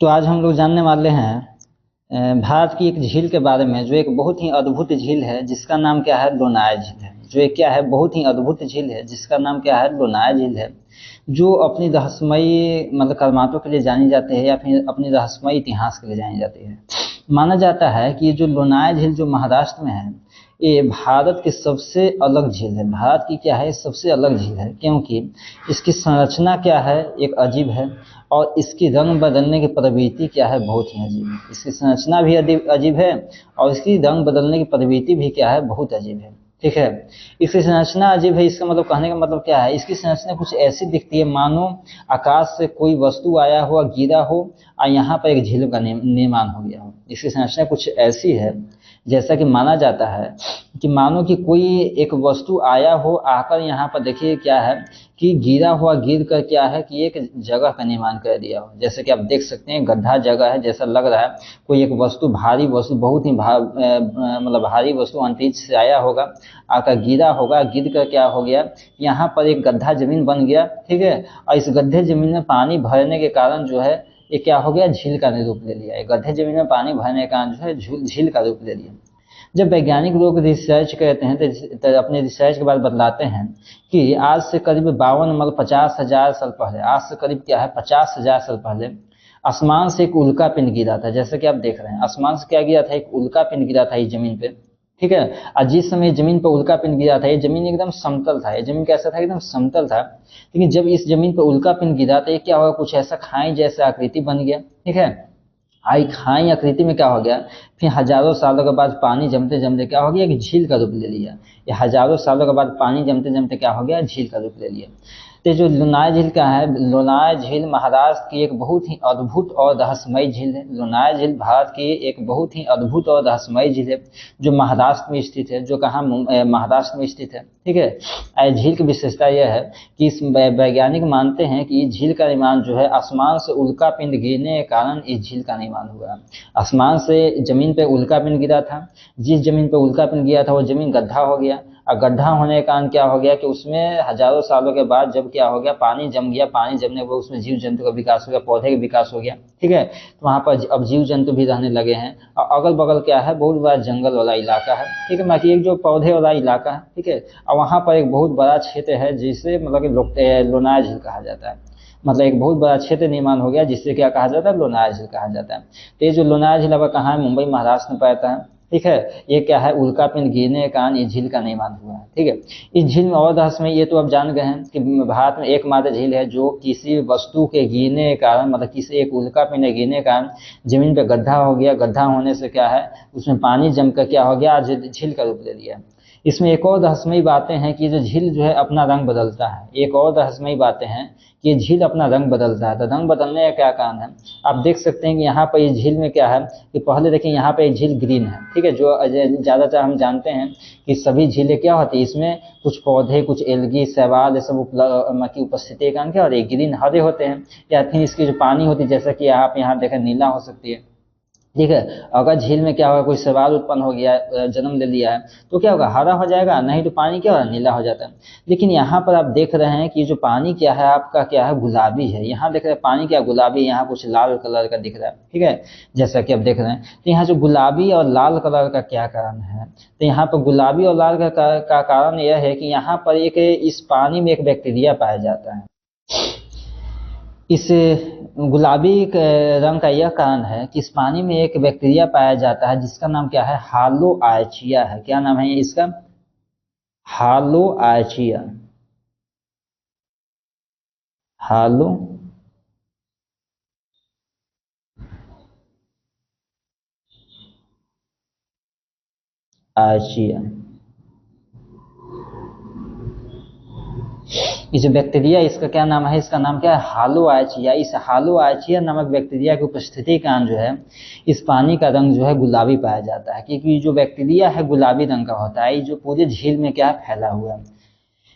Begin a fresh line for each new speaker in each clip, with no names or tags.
तो आज हम लोग जानने वाले हैं भारत की एक झील के बारे में, जो एक बहुत ही अद्भुत झील है जिसका नाम क्या है, लोनाय झील है। जो एक क्या है, बहुत ही अद्भुत झील है जिसका नाम क्या है, लोनाय झील है। जो अपनी रहस्यमयी मतलब करमातों के लिए जानी जाती है, या फिर अपनी रहस्यमयी इतिहास के लिए जानी जाती है। माना जाता है कि जो लोनाय झील जो महाराष्ट्र में है, ये भारत की सबसे अलग झील है। भारत की क्या है, सबसे अलग झील है, क्योंकि इसकी संरचना क्या है, एक अजीब है। और इसकी रंग बदलने की प्रवृत्ति क्या है, बहुत ही अजीब है। इसकी संरचना भी अजीब है, और इसकी रंग बदलने की प्रवृत्ति भी क्या है, बहुत अजीब है। ठीक है। इसकी संरचना अजीब है, इसका मतलब कहने का मतलब क्या है, इसकी संरचना कुछ ऐसी दिखती है मानो आकाश से कोई वस्तु आया हुआ गिरा हो, और यहाँ पर एक झील का निर्माण हो गया हो। इसकी संरचना कुछ ऐसी है, जैसा कि माना जाता है कि मानो कि कोई एक वस्तु आया हो, आकर यहाँ पर देखिए क्या है कि गिरा हुआ, गिर कर क्या है कि एक जगह का निर्माण कर दिया हो। जैसे कि आप देख सकते हैं, गड्ढा जगह है, जैसा लग रहा है कोई एक वस्तु, भारी वस्तु, बहुत ही मतलब भारी वस्तु अंतरिक्ष से आया होगा, आकर गिरा होगा, गिर कर क्या हो गया, यहाँ पर एक गड्ढा जमीन बन गया। ठीक है। और इस गड्ढे जमीन में पानी भरने के कारण जो है, ये क्या हो गया, झील का रूप ले लिया। गड्ढे जमीन में पानी भरने के कारण जो है झील का रूप ले लिया। जब वैज्ञानिक लोग रिसर्च करते हैं तो अपने रिसर्च के बाद बतलाते हैं कि आज से करीब 52 मतलब 50,000 साल पहले, आज से करीब क्या है 50,000 साल पहले आसमान से एक उल्का पिंड गिरा था। जैसे कि आप देख रहे हैं, आसमान से क्या गिरा था, एक उल्का पिंड गिरा था इस जमीन पे। ठीक है। और जिस समय जमीन पर उल्का पिंड गिरा था, ये जमीन एकदम समतल था। ये जमीन कैसा था, एकदम समतल था। लेकिन जब इस जमीन पर उल्का पिंड गिरा तो ये क्या हुआ, कुछ ऐसा खाई जैसा आकृति बन गया। ठीक है। आई खाई आकृति में क्या हो गया, फिर हजारों सालों के बाद पानी जमते जमते क्या हो गया, कि झील का रूप ले लिया। ये हजारों सालों के बाद पानी जमते जमते क्या हो गया, झील का रूप ले लिया। तो जो लोनाय झील का है, लोनाय झील महाराष्ट्र की एक बहुत ही अद्भुत और रहस्यमयी झील है। लोनाय झील भारत की एक बहुत ही अद्भुत और रहस्यमयी झील है, जो महाराष्ट्र में स्थित है। जो कहाँ, महाराष्ट्र में स्थित है। ठीक है। झील की विशेषता यह है कि इस वैज्ञानिक मानते हैं कि इस झील का निर्माण जो है, आसमान से उल्का पिंड गिरने के कारण इस झील का निर्माण हुआ। आसमान से जमीन पे उल्का पिंड गिरा था, जिस जमीन पे उल्का पिंड गिरा था वो जमीन गड्ढा हो गया। और गड्ढा होने के कारण क्या हो गया कि उसमें हजारों सालों के बाद जब क्या हो गया, पानी जम गया। पानी जमने के बाद उसमें जीव जंतु का विकास हो गया, पौधे का विकास हो गया। ठीक है। तो वहां पर अब जीव जंतु भी रहने लगे हैं। और अगल बगल क्या है, बहुत बड़ा जंगल वाला इलाका है। ठीक है। बाकी एक जो पौधे वाला इलाका है। ठीक है। और वहां पर एक बहुत बड़ा क्षेत्र है, जिसे मतलब कि लोनाय झील कहा जाता है। मतलब एक बहुत बड़ा क्षेत्र निर्माण हो गया, जिससे क्या कहा जाता है, लोनाय झील कहा जाता है। तो ये जो लोनाय झील अब कहाँ है, मुंबई महाराष्ट्र में पड़ता है। ठीक है। ये क्या है, उल्का पिंड गिरने के कारण ये झील का निर्माण हुआ है। ठीक है। इस झील में और रहस्य में ये तो अब जान गए हैं कि भारत में एकमात्र झील है जो किसी वस्तु के गिरने के कारण, मतलब किसी एक उल्का पिंड के गिरने के कारण जमीन पे गड्ढा हो गया। गड्ढा होने से क्या है, उसमें पानी जमकर क्या हो गया, आज झील का रूप ले लिया। इसमें एक और रहस्यमयी बातें हैं कि जो झील जो है अपना रंग बदलता है। एक और रहस्यमयी बातें हैं कि झील अपना रंग बदलता है। तो रंग बदलने का क्या कारण है, आप देख सकते हैं कि यहाँ पर इस झील में क्या है कि पहले देखिए यहाँ पे एक झील ग्रीन है। ठीक है। जो ज्यादातर हम जानते हैं कि सभी झीलें क्या होती है, इसमें कुछ पौधे, कुछ एल्गी, शैवाल, ये सब की उपस्थिति के कारण क्या होती है, ग्रीन हरे होते हैं। या फिर इसकी जो पानी होती है, जैसा कि आप यहाँ देखें नीला हो सकती है। ठीक है। अगर झील में क्या होगा, कोई सवाल उत्पन्न हो गया, जन्म ले लिया है, तो क्या होगा, हरा हो जाएगा। नहीं तो पानी क्या होगा, नीला हो जाता है। लेकिन यहाँ पर आप देख रहे हैं कि जो पानी क्या है आपका, क्या है, गुलाबी है। यहाँ देख रहे हैं पानी क्या गुलाबी, यहाँ कुछ लाल कलर का दिख रहा है। ठीक है। जैसा कि आप देख रहे हैं, तो यहाँ जो गुलाबी और लाल कलर का क्या कारण है, तो यहाँ पर गुलाबी और लाल का कारण यह है कि यहाँ पर एक, इस पानी में एक बैक्टीरिया पाया जाता है। इस गुलाबी रंग का यह कारण है कि इस पानी में एक बैक्टीरिया पाया जाता है, जिसका नाम क्या है, हालो आयचिया है। क्या नाम है इसका, हालो आयचिया। हालो आयचिया। ये जो बैक्टीरिया, इसका क्या नाम है, इसका नाम क्या है, हालो आयचिया। इस हालो आयचिया नामक बैक्टीरिया की उपस्थिति के कारण जो है, इस पानी का रंग जो है गुलाबी पाया जाता है। क्योंकि जो बैक्टीरिया है गुलाबी रंग का होता है। ये जो पूरे झील में क्या है, फैला हुआ है।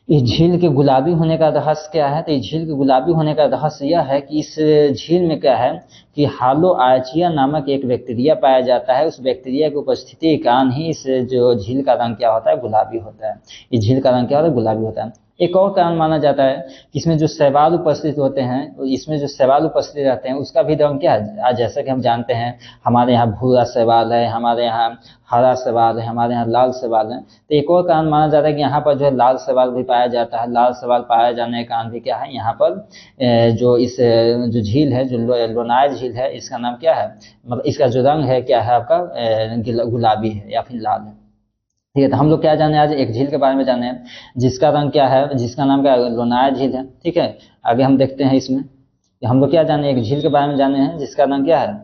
इस झील के गुलाबी होने का रहस्य क्या है, तो इस झील के गुलाबी होने का रहस्य यह है कि इस झील में क्या है कि हालो आयचिया नामक एक बैक्टीरिया पाया जाता है। उस बैक्टीरिया की उपस्थिति के कारण ही इस जो झील का रंग क्या होता है, गुलाबी होता है। इस झील का रंग क्या होता है, गुलाबी होता है। एक और कारण माना जाता है कि इसमें जो शैवाल उपस्थित होते हैं, इसमें जो शैवाल उपस्थित रहते हैं उसका भी रंग क्या है, आज जैसा कि हम जानते हैं हमारे यहाँ भूरा शैवाल है, हमारे यहाँ हरा शैवाल है, हमारे यहाँ लाल शैवाल है। तो एक और कारण माना जाता है कि यहाँ पर जो है लाल शैवाल भी पाया जाता है। लाल शैवाल पाया जाने का कारण भी क्या है, यहाँ पर जो इस जो झील है, जो लोनाय झील है, इसका नाम क्या है, मतलब इसका जो रंग है क्या है आपका गुलाबी है या फिर लाल है। ठीक है, तो हम लोग क्या जाने, आज एक झील के बारे में जाने हैं जिसका रंग क्या है, जिसका नाम क्या है, लोनाय झील है। ठीक है, आगे हम देखते हैं इसमें हम लोग क्या जाने, एक झील के बारे में जाने हैं जिसका रंग क्या है,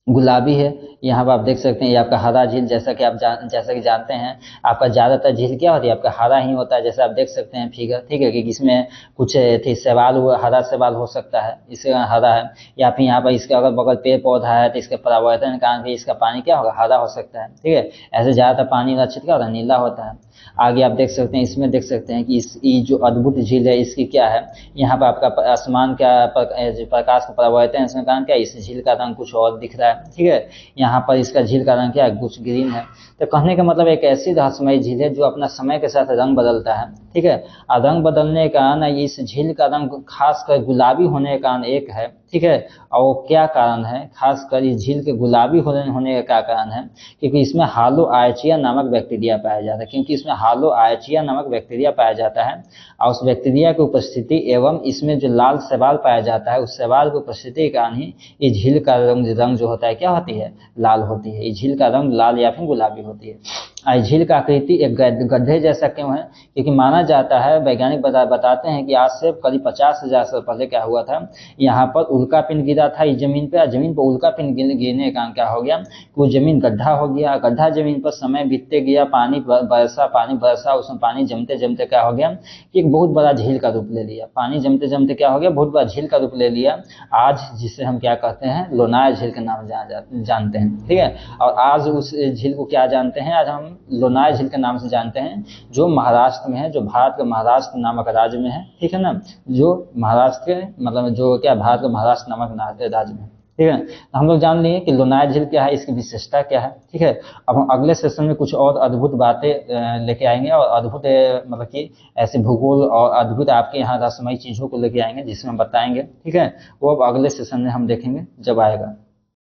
गुलाबी है। यहाँ पर आप देख सकते हैं ये आपका हरा झील, जैसा कि जैसा कि जानते हैं आपका ज्यादातर झील क्या होती है, आपका हरा ही होता है, जैसे आप देख सकते हैं फिगर। ठीक है, कि इसमें कुछ थी शैवाल, हरा शैवाल हो सकता है, इससे हरा है। या फिर यहाँ पर इसके अगल बगल पेड़ पौधा है तो इसके परावर्तन के कारण भी इसका पानी क्या होगा, हरा हो सकता है। ठीक है, ऐसे ज्यादातर पानी लक्षित क्या होता है, नीला होता है। आगे आप देख सकते हैं, इसमें देख सकते हैं कि ये जो अद्भुत झील है इसकी क्या है, यहाँ पर आपका आसमान का प्रकाश का परावर्तन है, इसमें कारण क्या है, इस झील का रंग कुछ और दिख रहा है। ठीक है, यहाँ पर इसका झील का रंग क्या है, कुछ ग्रीन है। तो कहने का मतलब एक ऐसी रहस्यमय झील है जो अपना समय के साथ रंग बदलता है। ठीक है, और रंग बदलने के कारण इस झील का रंग खासकर गुलाबी होने के कारण एक है। ठीक है, और वो क्या कारण है, खासकर इस झील के गुलाबी होने का क्या कारण है, क्योंकि इसमें हालो आयचिया नामक बैक्टीरिया पाया जाता है, क्योंकि इसमें हालो आयचिया नामक बैक्टीरिया पाया जाता है। और उस बैक्टीरिया की उपस्थिति एवं इसमें जो लाल शैवाल पाया जाता है, उस शैवाल की उपस्थिति के कारण ही ये झील का रंग जो होता है क्या होती है, लाल होती है। ये झील का रंग लाल या फिर गुलाबी होती है। झील का आकृति एक गड्ढे जैसा क्यों है, क्योंकि माना जाता है, वैज्ञानिक बताते हैं कि आज से करीब 50,000 साल पहले क्या हुआ था, यहाँ पर उल्का पिंड गिरा था इस जमीन पे। जमीन पर उल्का पिंड गिरने के कारण क्या हो गया, वो जमीन गड्ढा हो गया। गड्ढा जमीन पर समय बीतते गया, पानी बरसा, उसमें पानी जमते जमते क्या हो गया कि एक बहुत बड़ा झील का रूप ले लिया। पानी जमते जमते क्या हो गया, बहुत बड़ा झील का रूप ले लिया, आज जिसे हम क्या कहते हैं, लोनाय झील के नाम जानते हैं। ठीक है, और आज उस झील को क्या जानते हैं, आज हम लोनाय झील के नाम से जानते हैं, जो महाराष्ट्र में है, जो भारत के महाराष्ट्र नामक राज्य में है। ठीक है ना, जो महाराष्ट्र के मतलब जो क्या भारत के महाराष्ट्र नामक राज्य में। ठीक है, तो हम लोग जान लिए कि लोनाय झील क्या है, इसकी विशेषता क्या है। ठीक है, अब हम अगले सेशन में कुछ और अद्भुत बातें लेके आएंगे, और अद्भुत मतलब कि ऐसे भूगोल और अद्भुत आपके यहाँ रहस्यमयी चीजों को लेके आएंगे जिसमें हम बताएंगे। ठीक है, वो अब अगले सेशन में हम देखेंगे जब आएगा।